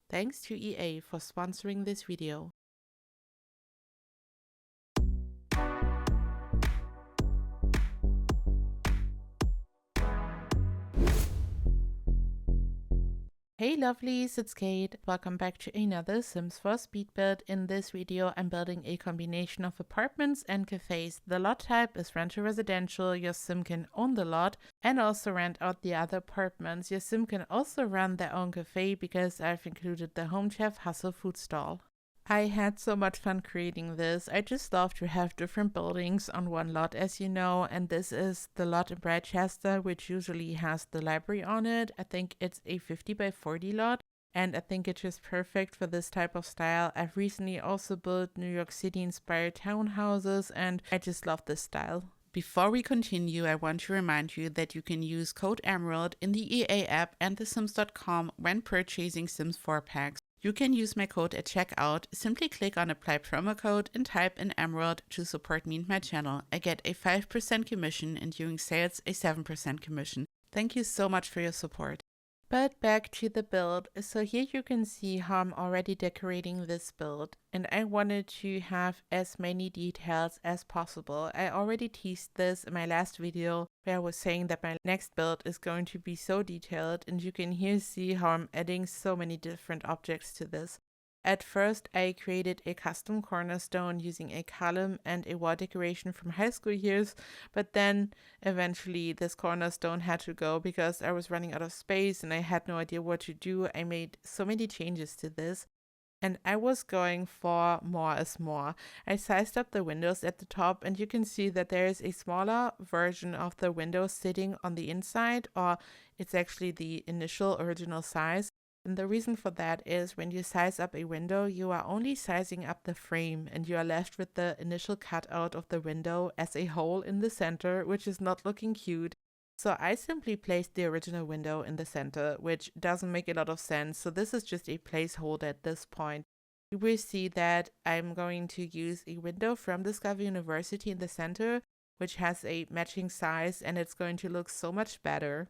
Thanks to EA for sponsoring this video. Hey lovelies, it's Kate. Welcome back to another Sims 4 speed build. In this video I'm building a combination of apartments and cafes. The lot type is rental residential. Your sim can own the lot and also rent out the other apartments. Your sim can also run their own cafe because I've included the Home Chef Hustle food stall. I had so much fun creating this. I just love to have different buildings on one lot, as you know, and this is the lot in Bradchester, which usually has the library on it. I think it's a 50 by 40 lot, and I think it's just perfect for this type of style. I've recently also built New York City inspired townhouses, and I just love this style. Before we continue, I want to remind you that you can use code EMERALD in the EA app and thesims.com when purchasing Sims 4 packs. You can use my code at checkout. Simply click on apply promo code and type in Emerald to support me and my channel. I get a 5% commission and during sales a 7% commission. Thank you so much for your support. But back to the build. So here you can see how I'm already decorating this build, and I wanted to have as many details as possible. I already teased this in my last video where I was saying that my next build is going to be so detailed, and you can here see how I'm adding so many different objects to this. At first, I created a custom cornerstone using a column and a wall decoration from high school years, but then eventually this cornerstone had to go because I was running out of space and I had no idea what to do. I made so many changes to this, and I was going for more is more. I sized up the windows at the top, and you can see that there is a smaller version of the window sitting on the inside, or it's actually the initial original size. And the reason for that is when you size up a window, you are only sizing up the frame and you are left with the initial cutout of the window as a hole in the center, which is not looking cute. So I simply placed the original window in the center, which doesn't make a lot of sense. So this is just a placeholder at this point. You will see that I'm going to use a window from Discover University in the center, which has a matching size, and it's going to look so much better.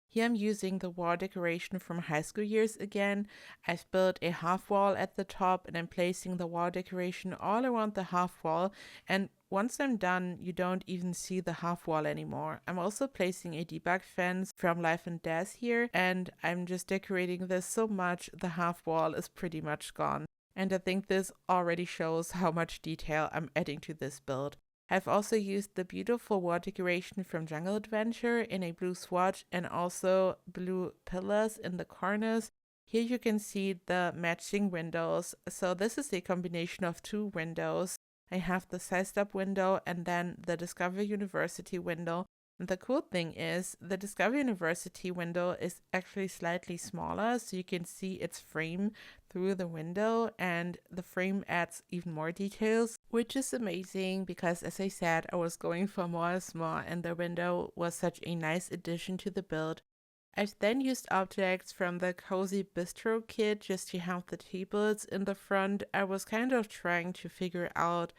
Here I'm using the wall decoration from high school years again. I've built a half wall at the top and I'm placing the wall decoration all around the half wall, and once I'm done you don't even see the half wall anymore. I'm also placing a debug fence from Life and Death here, and I'm just decorating this so much the half wall is pretty much gone. And I think this already shows how much detail I'm adding to this build. I've also used the beautiful wall decoration from Jungle Adventure in a blue swatch and also blue pillars in the corners. Here you can see the matching windows. So this is a combination of two windows. I have the sized up window and then the Discover University window. And the cool thing is the Discover University window is actually slightly smaller, so you can see its frame through the window, and the frame adds even more details, which is amazing because, as I said, I was going for more is more, and the window was such a nice addition to the build. I've then used objects from the Cozy Bistro kit just to have the tables in the front. I was kind of trying to figure out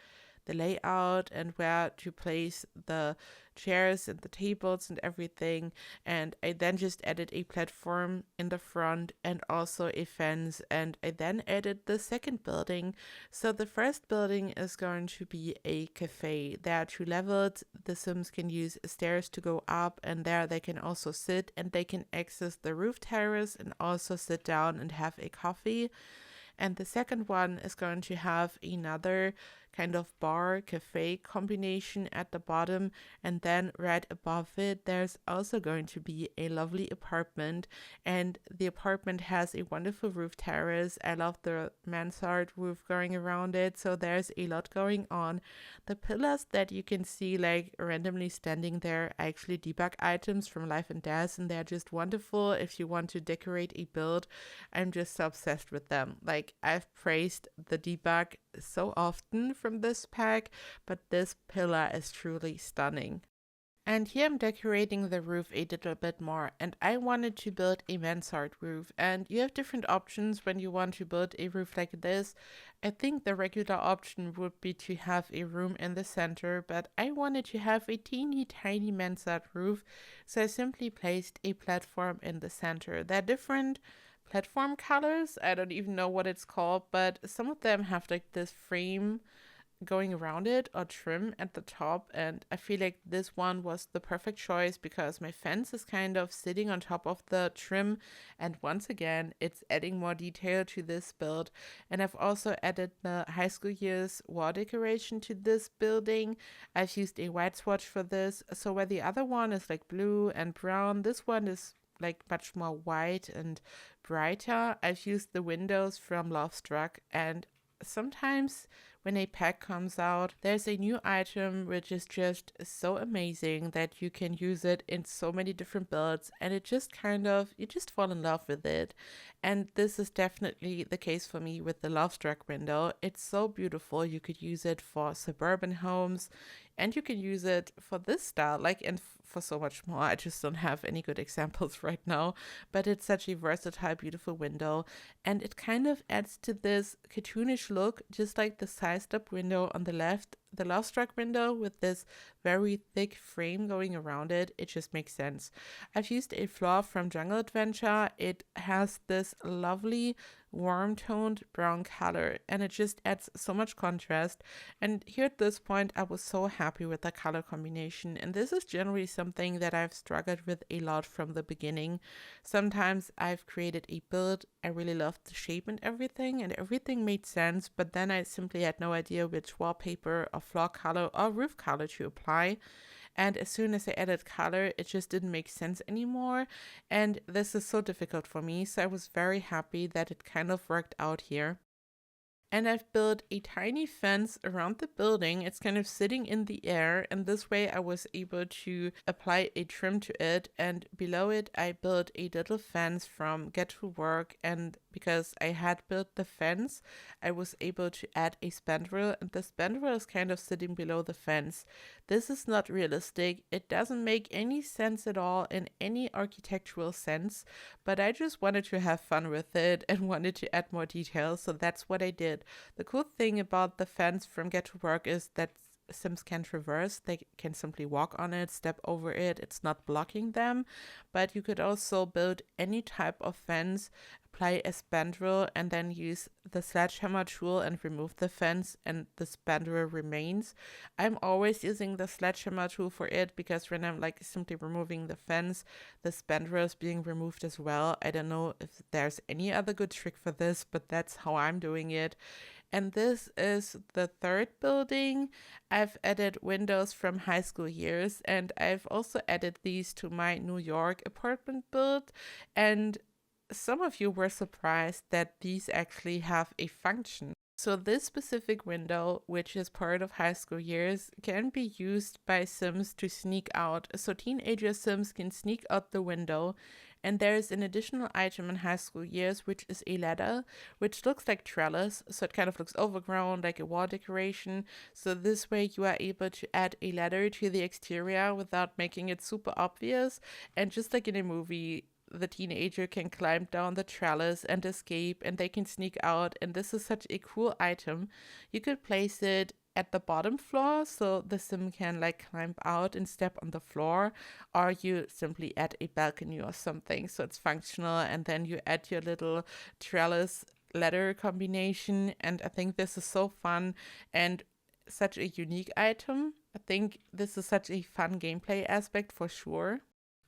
the layout and where to place the chairs and the tables and everything, and I then just added a platform in the front and also a fence, and I then added the second building. So the first building is going to be a cafe. There are 2 levels. The Sims can use stairs to go up, and there they can also sit and they can access the roof terrace and also sit down and have a coffee. And the second one is going to have another kind of bar cafe combination at the bottom, and then right above it there's also going to be a lovely apartment, and the apartment has a wonderful roof terrace. I love the mansard roof going around it, so there's a lot going on. The pillars that you can see like randomly standing there are actually debug items from Life and Death, and they're just wonderful if you want to decorate a build. I'm just so obsessed with them. Like, I've praised the debug so often from this pack, but this pillar is truly stunning. And here I'm decorating the roof a little bit more, and I wanted to build a mansard roof, and you have different options when you want to build a roof like this. I think the regular option would be to have a room in the center, but I wanted to have a teeny tiny mansard roof, so I simply placed a platform in the center. They're different platform colors. I don't even know what it's called, but some of them have like this frame going around it or trim at the top, and I feel like this one was the perfect choice because my fence is kind of sitting on top of the trim, and once again it's adding more detail to this build. And I've also added the high school years wall decoration to this building. I've used a white swatch for this, so where the other one is like blue and brown, this one is like much more white and brighter. I've used the windows from Love Struck, and sometimes when a pack comes out, there's a new item which is just so amazing that you can use it in so many different builds, and it just kind of, you just fall in love with it. And this is definitely the case for me with the Love Struck window. It's so beautiful. You could use it for suburban homes, and you can use it for this style, like, and for so much more. I just don't have any good examples right now, but it's such a versatile, beautiful window, and it kind of adds to this cartoonish look, just like the sized up window on the left, the Love Struck window with this very thick frame going around it. It just makes sense. I've used a floor from Jungle Adventure. It has this lovely warm toned brown color, and it just adds so much contrast. And here at this point I was so happy with the color combination, and this is generally something that I've struggled with a lot from the beginning. Sometimes I've created a build, I really loved the shape and everything made sense, but then I simply had no idea which wallpaper or floor color or roof color to apply. And as soon as I added color, it just didn't make sense anymore. And this is so difficult for me. So I was very happy that it kind of worked out here. And I've built a tiny fence around the building. It's kind of sitting in the air, and this way I was able to apply a trim to it, and below it I built a little fence from Get to Work. And because I had built the fence, I was able to add a spandrel, and the spandrel is kind of sitting below the fence. This is not realistic. It doesn't make any sense at all in any architectural sense, but I just wanted to have fun with it and wanted to add more details, so that's what I did. The cool thing about the fence from Get to Work is that Sims can traverse. They can simply walk on it, step over it. It's not blocking them. But you could also build any type of fence, apply a spandrel, and then use the sledgehammer tool and remove the fence, and the spandrel remains. I'm always using the sledgehammer tool for it because when I'm like simply removing the fence, the spandrel is being removed as well. I don't know if there's any other good trick for this, but that's how I'm doing it. And this is the third building. I've added windows from high school years, and I've also added these to my New York apartment build. And some of you were surprised that these actually have a function. So this specific window, which is part of high school years, can be used by Sims to sneak out. So teenager Sims can sneak out the window. And there is an additional item in high school years, which is a ladder, which looks like trellis. So it kind of looks overgrown, like a wall decoration. So this way you are able to add a ladder to the exterior without making it super obvious. And just like in a movie, the teenager can climb down the trellis and escape, and they can sneak out. And this is such a cool item. You could place it at the bottom floor so the sim can like climb out and step on the floor, or you simply add a balcony or something so it's functional, and then you add your little trellis ladder combination. And I think this is so fun and such a unique item. I think this is such a fun gameplay aspect for sure.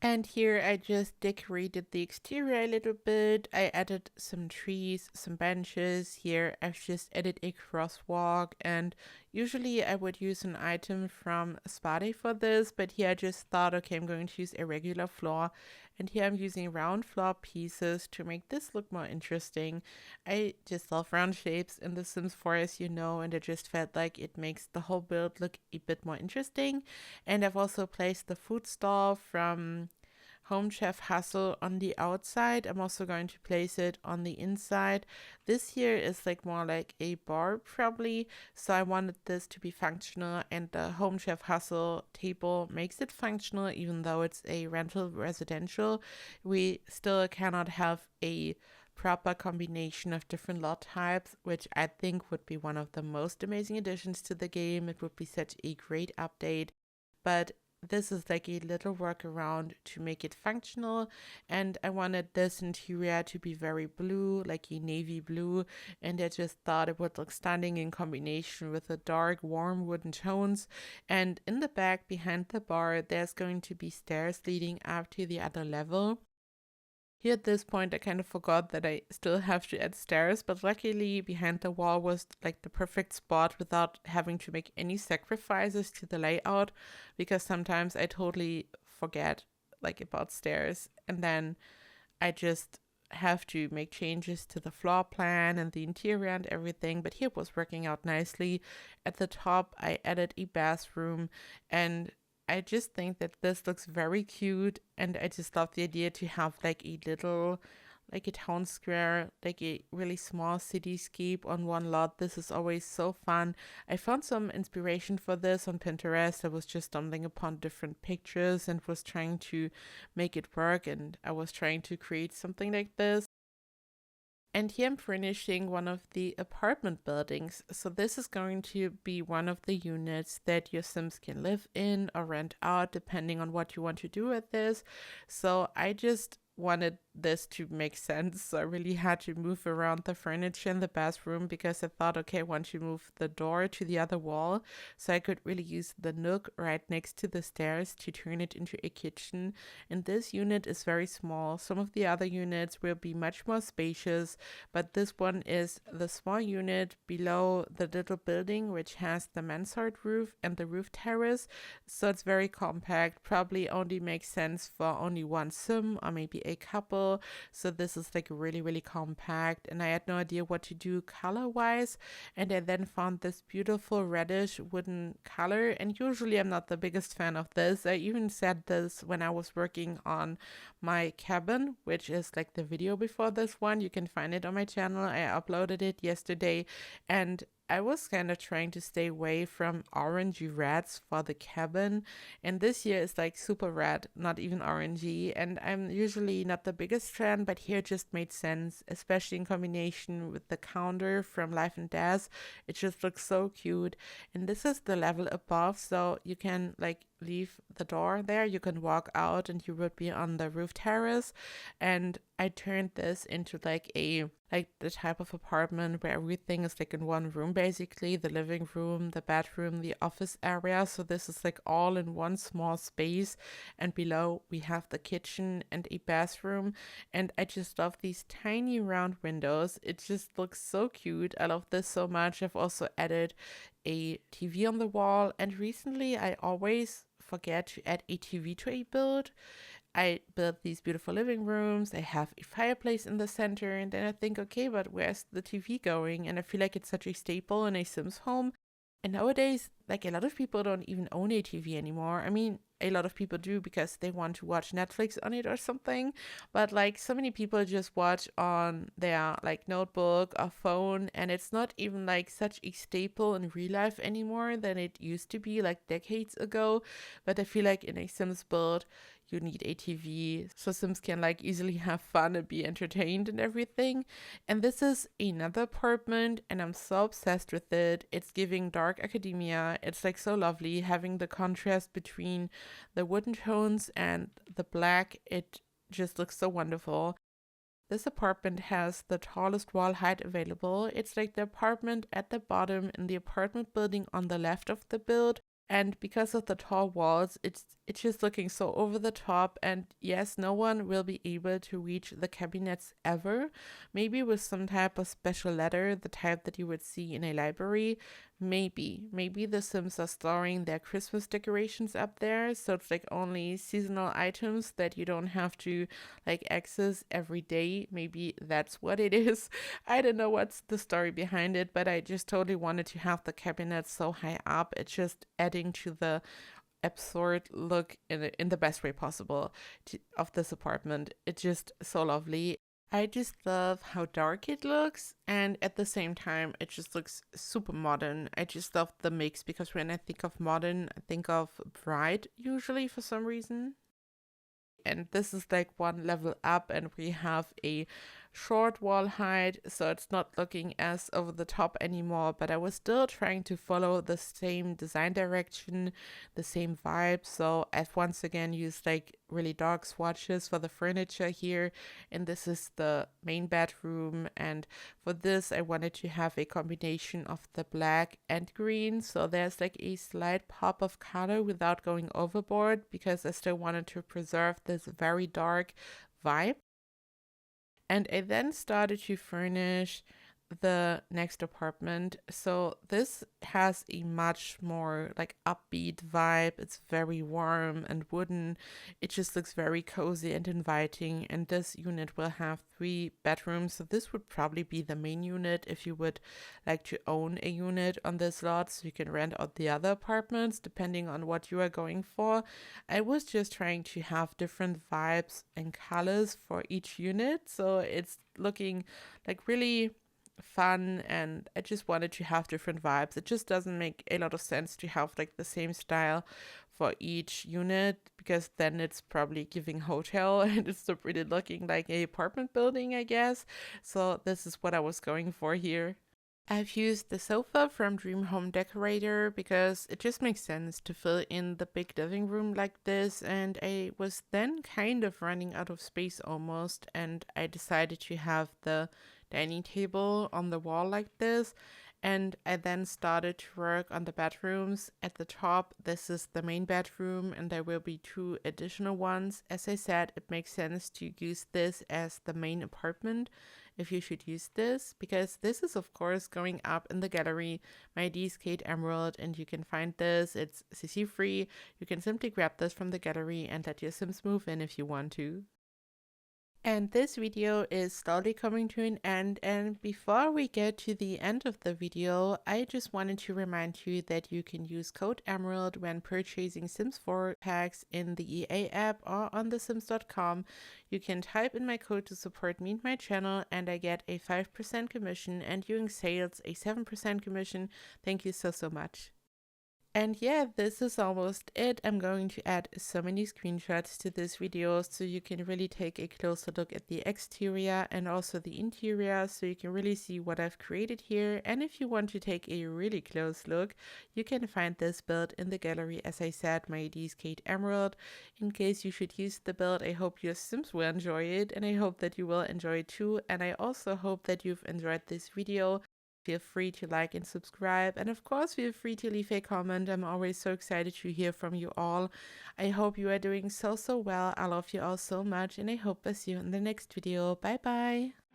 And here I just decorated the exterior a little bit. I added some trees, some benches. Here I've just added a crosswalk, and usually I would use an item from Spade for this, but here I just thought, okay, I'm going to use a regular floor. And here I'm using round floor pieces to make this look more interesting. I just love round shapes in The Sims 4, as you know, and I just felt like it makes the whole build look a bit more interesting. And I've also placed the food stall from Home Chef Hustle on the outside. I'm also going to place it on the inside. This here is like more like a bar probably, so I wanted this to be functional, and the Home Chef Hustle table makes it functional even though it's a rental residential. We still cannot have a proper combination of different lot types, which I think would be one of the most amazing additions to the game. It would be such a great update. But this is like a little workaround to make it functional, and I wanted this interior to be very blue, like a navy blue, and I just thought it would look stunning in combination with the dark warm wooden tones. And in the back behind the bar there's going to be stairs leading up to the other level. Here at this point, I kind of forgot that I still have to add stairs, but luckily behind the wall was like the perfect spot without having to make any sacrifices to the layout, because sometimes I totally forget like about stairs, and then I just have to make changes to the floor plan and the interior and everything. But here it was working out nicely. At the top I added a bathroom, and I just think that this looks very cute, and I just love the idea to have like a little, like a town square, like a really small cityscape on one lot. This is always so fun. I found some inspiration for this on Pinterest. I was just stumbling upon different pictures and was trying to make it work, and I was trying to create something like this. And here I'm furnishing one of the apartment buildings. So this is going to be one of the units that your Sims can live in or rent out, depending on what you want to do with this. So I just wanted this to make sense. So I really had to move around the furniture in the bathroom, because I thought, okay, I want to move the door to the other wall so I could really use the nook right next to the stairs to turn it into a kitchen. And this unit is very small. Some of the other units will be much more spacious, but this one is the small unit below the little building which has the mansard roof and the roof terrace. So it's very compact, probably only makes sense for only one Sim or maybe a couple. So this is like really, really compact, and I had no idea what to do color wise. And I then found this beautiful reddish wooden color, and usually I'm not the biggest fan of this. I even said this when I was working on my cabin, which is like the video before this one. You can find it on my channel. I uploaded it yesterday, and I was kind of trying to stay away from orangey reds for the cabin, and this year is like super red, not even orangey, and I'm usually not the biggest fan, but here it just made sense, especially in combination with the counter from Life and Death. It just looks so cute. And this is the level above, so you can like leave the door there, you can walk out and you would be on the roof terrace. And I turned this into like the type of apartment where everything is like in one room, basically the living room, the bedroom, the office area. So this is like all in one small space, and below we have the kitchen and a bathroom. And I just love these tiny round windows. It just looks so cute. I love this so much. I've also added a TV on the wall, and recently I always forget to add a TV to a build. I built these beautiful living rooms. I have a fireplace in the center, and then I think, okay, but where's the TV going? And I feel like it's such a staple in a Sims home. And nowadays, like a lot of people don't even own a TV anymore. I mean, a lot of people do because they want to watch Netflix on it or something. But like so many people just watch on their like notebook or phone, and it's not even like such a staple in real life anymore than it used to be like decades ago. But I feel like in a Sims build, you need a TV so Sims can like easily have fun and be entertained and everything. And this is another apartment, and I'm so obsessed with it. It's giving dark academia. It's like so lovely having the contrast between the wooden tones and the black. It just looks so wonderful. This apartment has the tallest wall height available. It's like the apartment at the bottom in the apartment building on the left of the build. And because of the tall walls, it's just looking so over the top. And yes, no one will be able to reach the cabinets ever. Maybe with some type of special ladder, the type that you would see in a library. Maybe the Sims are storing their Christmas decorations up there, so it's like only seasonal items that you don't have to like access every day. Maybe that's what it is. I don't know what's the story behind it, but I just totally wanted to have the cabinets so high up. It's just adding to the absurd look in the best way possible of this apartment. It's just so lovely. I just love how dark it looks, and at the same time it just looks super modern. I just love the mix, because when I think of modern, I think of bright usually for some reason. And this is like one level up, and we have a short wall height, so it's not looking as over the top anymore, but I was still trying to follow the same design direction, the same vibe. So I've once again used like really dark swatches for the furniture here, and this is the main bedroom. And for this I wanted to have a combination of the black and green, so there's like a slight pop of color without going overboard, because I still wanted to preserve this very dark vibe. And I then started to furnish the next apartment. So this has a much more like upbeat vibe. It's very warm and wooden. It just looks very cozy and inviting. And this unit will have 3 bedrooms. So this would probably be the main unit if you would like to own a unit on this lot, so you can rent out the other apartments depending on what you are going for. I was just trying to have different vibes and colors for each unit. So it's looking like really fun, and I just wanted to have different vibes. It just doesn't make a lot of sense to have like the same style for each unit, because then it's probably giving hotel and it's not really looking like a apartment building, I guess. So this is what I was going for here. I've used the sofa from Dream Home Decorator because it just makes sense to fill in the big living room like this, and I was then kind of running out of space almost, and I decided to have the dining table on the wall like this. And I then started to work on the bedrooms. At the top, this is the main bedroom, and there will be 2 additional ones. As I said, it makes sense to use this as the main apartment if you should use this, because this is of course going up in the gallery. My ID is Kate Emerald, and you can find this. It's CC free. You can simply grab this from the gallery and let your Sims move in if you want to. And this video is slowly coming to an end, and before we get to the end of the video, I just wanted to remind you that you can use code EMERALD when purchasing Sims 4 packs in the EA app or on thesims.com. You can type in my code to support me and my channel, and I get a 5% commission, and during sales a 7% commission. Thank you so much. And yeah, this is almost it. I'm going to add so many screenshots to this video so you can really take a closer look at the exterior and also the interior, so you can really see what I've created here. And if you want to take a really close look, you can find this build in the gallery. As I said, my ID is Kate Emerald. In case you should use the build, I hope your Sims will enjoy it, and I hope that you will enjoy it too. And I also hope that you've enjoyed this video. Feel free to like and subscribe, and of course feel free to leave a comment. I'm always so excited to hear from you all. I hope you are doing so well. I love you all so much, and I hope I see you in the next video. Bye bye.